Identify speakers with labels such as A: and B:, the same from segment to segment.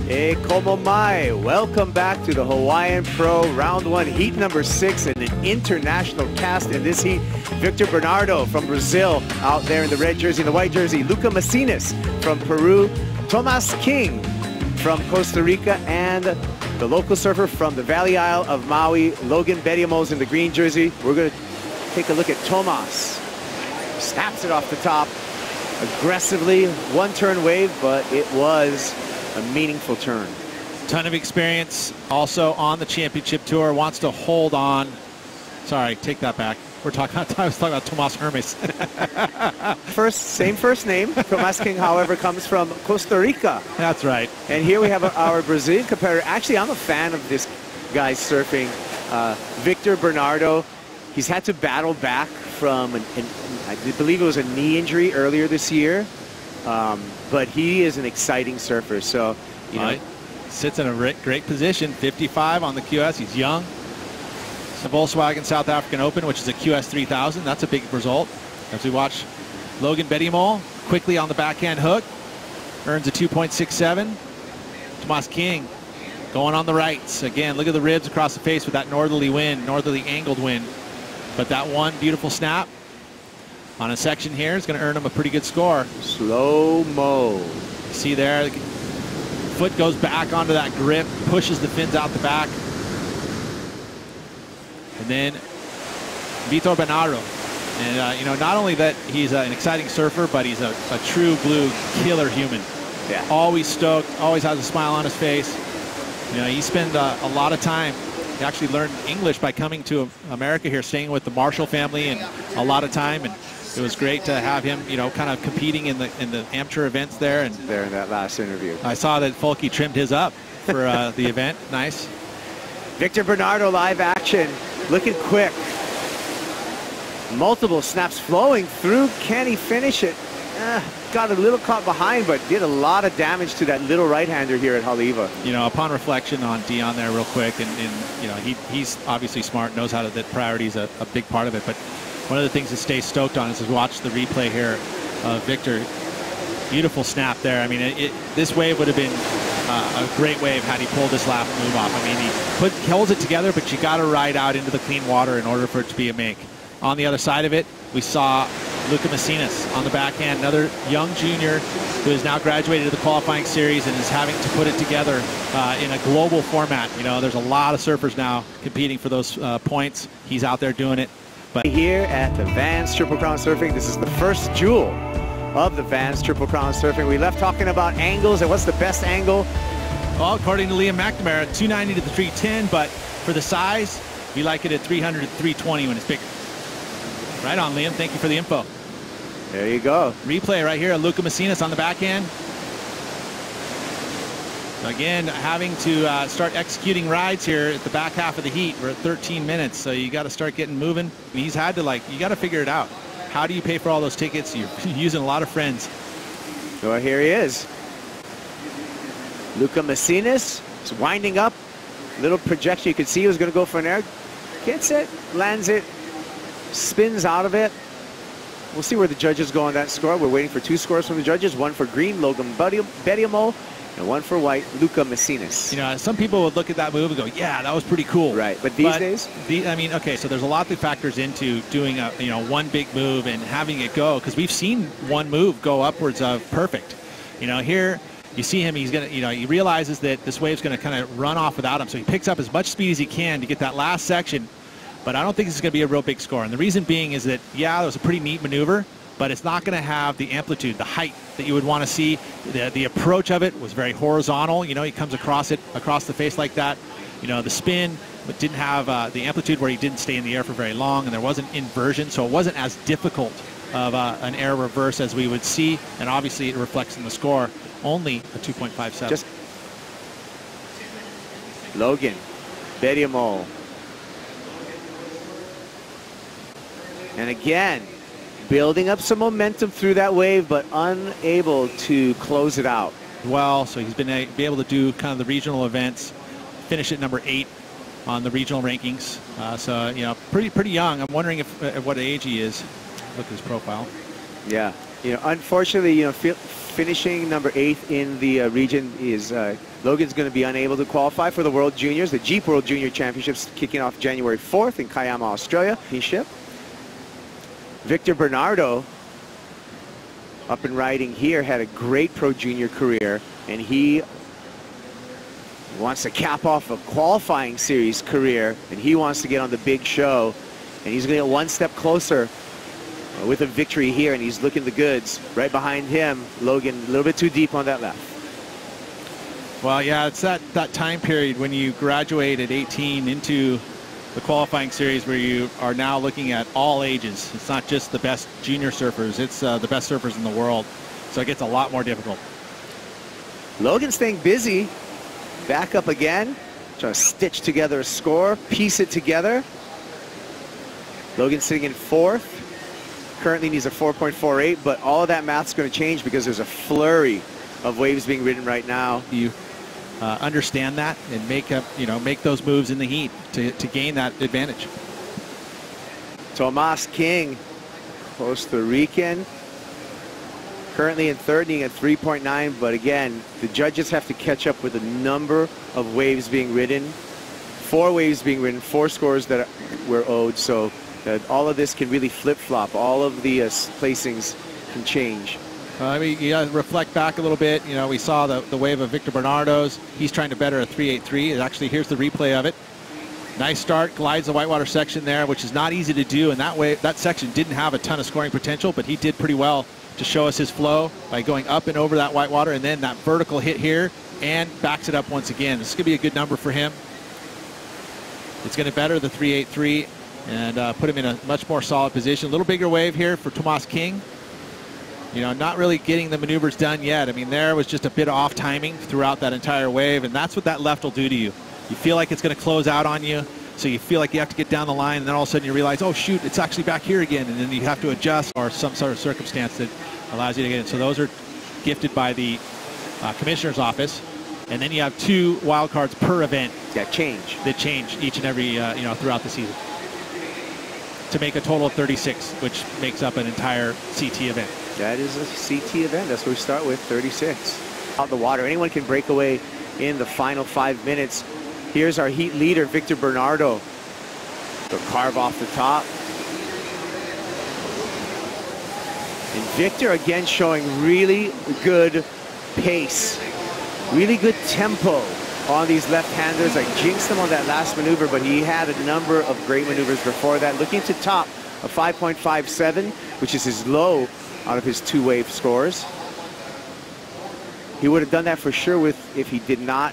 A: Hey, como mai. Welcome back to the Hawaiian Pro Round 1, Heat number 6, and an international cast in this heat. Victor Bernardo from Brazil out there in the red jersey and the white jersey. Lucca Mesinas from Peru. Tomas King from Costa Rica, and the local surfer from the Valley Isle of Maui, Logan Bediamol in the green jersey. We're going to take a look at Tomas. Snaps it off the top aggressively. One-turn wave, but it was a meaningful turn.
B: Ton of experience also on the championship tour. Wants to hold on. Sorry, take that back. I was talking about Tomas Hermes.
A: Same first name. Tomas King, however, comes from Costa Rica.
B: That's right.
A: And here we have our Brazilian competitor. Actually, I'm a fan of this guy's surfing. Victor Bernardo. He's had to battle back from, I believe it was a knee injury earlier this year. But he is an exciting surfer. So, you know,
B: sits in a great position. 55 on the QS. He's young. The Volkswagen South African Open, which is a QS 3000. That's a big result. As we watch Logan Bediamol quickly on the backhand hook, earns a 2.67. Tomas King going on the rights. Again, look at the ribs across the face with that northerly wind, northerly angled wind. But that one beautiful snap on a section here is going to earn him a pretty good score.
A: Slow-mo.
B: See there, the foot goes back onto that grip, pushes the fins out the back. And then Victor Bernardo. And, you know, not only that he's an exciting surfer, but he's a true blue killer human.
A: Yeah.
B: Always stoked, always has a smile on his face. You know, he spent a lot of time. He actually learned English by coming to America here, staying with the Marshall family, and a lot of time. And it was great to have him, you know, kind of competing in the amateur events there. And
A: there in that last interview,
B: I saw that Folky trimmed his up for the event. Nice.
A: Victor Bernardo live action, looking quick. Multiple snaps flowing through. Can he finish it? Got a little caught behind, but did a lot of damage to that little right-hander here at Haleiwa.
B: You know, upon reflection on Dion there real quick, and you know, he's obviously smart, knows how that priority is a big part of it. But one of the things to stay stoked on is to watch the replay here of Victor. Beautiful snap there. I mean, this wave would have been a great wave had he pulled this last move off. I mean, he holds it together, but you got to ride out into the clean water in order for it to be a make. On the other side of it, we saw Lucca Mesinas on the backhand, another young junior who has now graduated to the qualifying series and is having to put it together in a global format. You know, there's a lot of surfers now competing for those points. He's out there doing it. But
A: here at the Vans Triple Crown Surfing, this is the first jewel of the Vans Triple Crown Surfing. We left talking about angles and what's the best angle.
B: Well, according to Liam McNamara, 290 to the 310, but for the size, we like it at 300 to 320 when it's bigger. Right on, Liam. Thank you for the info.
A: There you go.
B: Replay right here of Lucca Mesinas on the backhand. Again, having to start executing rides here at the back half of the heat. We're at 13 minutes, so you got to start getting moving. He's had to, you got to figure it out. How do you pay for all those tickets? You're using a lot of friends.
A: Well, here he is. Lucca Mesinas is winding up. Little projection. You could see he was going to go for an air. Gets it, lands it, spins out of it. We'll see where the judges go on that score. We're waiting for 2 scores from the judges. One for green, Logan Bediamol, and one for white, Lucca Mesinas.
B: You know, some people would look at that move and go, yeah, that was pretty cool.
A: Right, but these days?
B: I mean, okay, so there's a lot that factors into doing a, you know, one big move and having it go, because we've seen one move go upwards of perfect. You know, here you see him, he's going to, you know, he realizes that this wave's going to kind of run off without him, so he picks up as much speed as he can to get that last section. But I don't think this is going to be a real big score. And the reason being is that, yeah, it was a pretty neat maneuver, but it's not going to have the amplitude, the height that you would want to see. The approach of it was very horizontal. You know, he comes across it, across the face like that. You know, the spin but didn't have the amplitude where he didn't stay in the air for very long, and there wasn't inversion, so it wasn't as difficult of an air reverse as we would see. And obviously it reflects in the score. Only a 2.57.
A: Just Logan Bediamol. And again, building up some momentum through that wave, but unable to close it out.
B: Well, so he's been able to do kind of the regional events, finish at number 8 on the regional rankings. So, you know, pretty young. I'm wondering if at what age he is. Look at his profile.
A: Yeah. You know, unfortunately, you know, finishing number 8 in the region is Logan's going to be unable to qualify for the World Juniors. The Jeep World Junior Championships kicking off January 4th in Kiama, Australia. Victor Bernardo, up and riding here, had a great Pro Junior career, and he wants to cap off a qualifying series career, and he wants to get on the big show, and he's going to get one step closer with a victory here, and he's looking the goods. Right behind him, Logan, a little bit too deep on that left.
B: Well, yeah, it's that time period when you graduate at 18 into the qualifying series where you are now looking at all ages. It's not just the best junior surfers, it's the best surfers in the world. So it gets a lot more difficult.
A: Logan staying busy. Back up again. Trying to stitch together a score, piece it together. Logan sitting in 4th. Currently needs a 4.48, but all of that math's going to change because there's a flurry of waves being ridden right now.
B: You understand that and make those moves in the heat to gain that advantage.
A: Tomas King, Costa Rican, currently in 3rd, needing a 3.9, but again, the judges have to catch up with the number of waves being ridden. 4 waves being ridden, 4 scores that were owed, so all of this can really flip-flop. All of the placings can change.
B: I mean, you gotta reflect back a little bit. You know, we saw the wave of Victor Bernardo's. He's trying to better a 3.83. And actually, here's the replay of it. Nice start, glides the whitewater section there, which is not easy to do. And that section didn't have a ton of scoring potential, but he did pretty well to show us his flow by going up and over that whitewater, and then that vertical hit here and backs it up once again. This is gonna be a good number for him. It's gonna better the 3.83 and put him in a much more solid position. A little bigger wave here for Tomas King. You know, not really getting the maneuvers done yet. I mean, there was just a bit of off timing throughout that entire wave, and that's what that left will do to you. You feel like it's going to close out on you, so you feel like you have to get down the line, and then all of a sudden you realize, oh shoot, it's actually back here again, and then you have to adjust or some sort of circumstance that allows you to get in. So those are gifted by the commissioner's office, and then you have 2 wild cards per event
A: that change
B: each and every throughout the season, to make a total of 36, which makes up an entire CT event.
A: That is a CT event. That's what we start with, 36. Out the water. Anyone can break away in the final 5 minutes. Here's our heat leader, Victor Bernardo. They'll carve off the top. And Victor again showing really good pace, really good tempo on these left-handers. I jinxed him on that last maneuver, but he had a number of great maneuvers before that. Looking to top a 5.57, which is his low out of his 2 wave scores. He would have done that for sure if he did not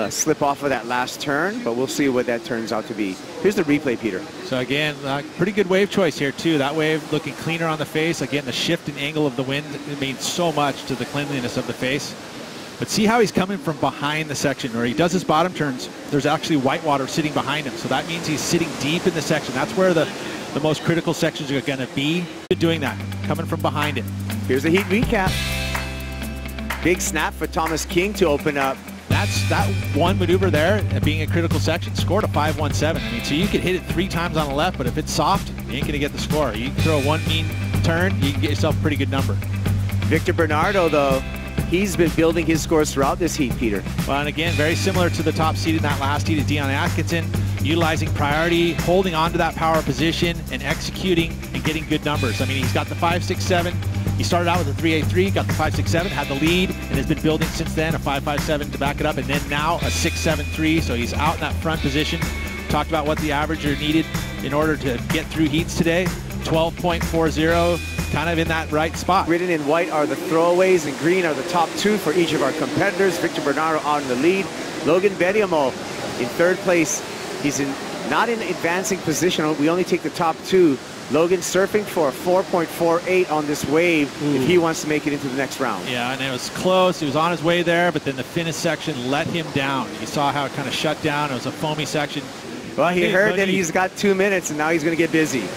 A: slip off of that last turn, but we'll see what that turns out to be. Here's the replay, Peter.
B: So again, pretty good wave choice here too. That wave looking cleaner on the face. Again, the shift in angle of the wind, it means so much to the cleanliness of the face. But see how he's coming from behind the section where he does his bottom turns. There's actually whitewater sitting behind him. So that means he's sitting deep in the section. That's where the most critical sections are going to be. Doing that, coming from behind it.
A: Here's the heat recap. Big snap for Tomas King to open up.
B: That one maneuver there, being a critical section, scored a 5.17. I mean, so you could hit it 3 times on the left, but if it's soft, you ain't going to get the score. You can throw one mean turn, you can get yourself a pretty good number.
A: Victor Bernardo, though, he's been building his scores throughout this heat, Peter.
B: Well, and again, very similar to the top seed in that last heat is Dion Atkinson, utilizing priority, holding on to that power position, and executing and getting good numbers. I mean, he's got the 5.67. He started out with a 3.83, got the 5.67, had the lead, and has been building since then, a 5.57 to back it up, and then now a 6.73. So he's out in that front position. Talked about what the average are needed in order to get through heats today. 12.40, kind of in that right spot.
A: Written in white are the throwaways, and green are the top 2 for each of our competitors. Victor Bernardo out in the lead. Logan Bediamol in 3rd place. He's not in advancing position. We only take the top 2. Logan surfing for a 4.48 on this wave if he wants to make it into the next round.
B: Yeah, and it was close. He was on his way there, but then the finish section let him down. You saw how it kind of shut down. It was a foamy section.
A: Well, he heard that he's got 2 minutes, and now he's going to get busy.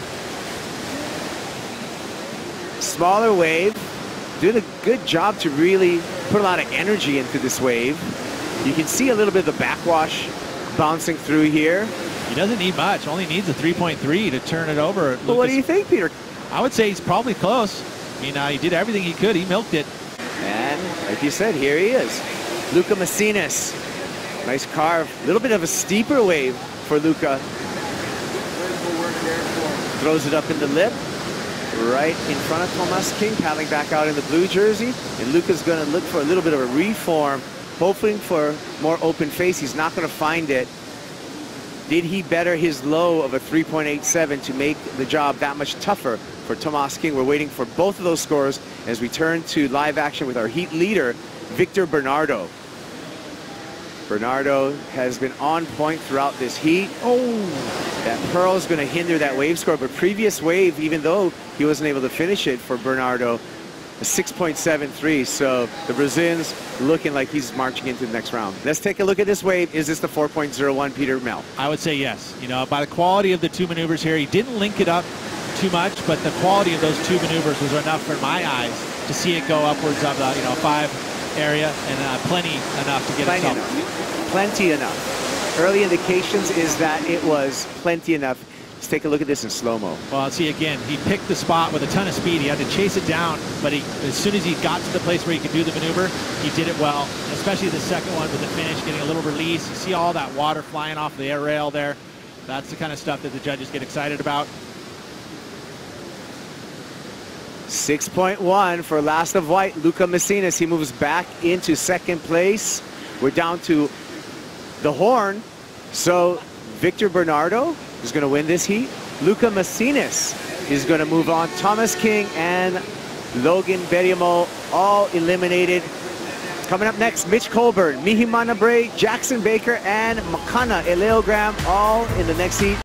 A: Smaller wave. Doing a good job to really put a lot of energy into this wave. You can see a little bit of the backwash bouncing through here.
B: He doesn't need much. Only needs a 3.3 to turn it over.
A: Well, what do you think, Peter?
B: I would say he's probably close. I mean, he did everything he could. He milked it.
A: And like you said, here he is. Lucca Mesinas. Nice carve. A little bit of a steeper wave for Lucca. Throws it up in the lip. Right in front of Tomas King, paddling back out in the blue jersey. And Lucca's going to look for a little bit of a reform, hoping for more open face. He's not going to find it. Did he better his low of a 3.87 to make the job that much tougher for Tomas King? We're waiting for both of those scores as we turn to live action with our heat leader, Victor Bernardo. Bernardo has been on point throughout this heat. Oh, that pearl is going to hinder that wave score, but previous wave, even though he wasn't able to finish it for Bernardo, a 6.73. So the Brazilian's looking like he's marching into the next round. Let's take a look at this wave. Is this the 4.01 Peter Mel?
B: I would say yes. You know, by the quality of the two maneuvers here, he didn't link it up too much, but the quality of those two maneuvers was enough for my eyes to see it go upwards of the 5 area and plenty enough to get itself.
A: Plenty enough. Early indications is that it was plenty enough. Let's take a look at this in slow-mo.
B: Well, see, again, he picked the spot with a ton of speed. He had to chase it down, but as soon as he got to the place where he could do the maneuver, he did it well, especially the second one with the finish, getting a little release. You see all that water flying off the air rail there. That's the kind of stuff that the judges get excited about.
A: 6.1 for Last of White, Lucca Mesinas. He moves back into second place. We're down to the horn. So Victor Bernardo is going to win this heat. Lucca Mesinas is going to move on. Tomas King and Logan Bediamol all eliminated. Coming up next, Mitch Colburn, Mihimana Bray, Jackson Baker, and Makana Eleogram all in the next heat.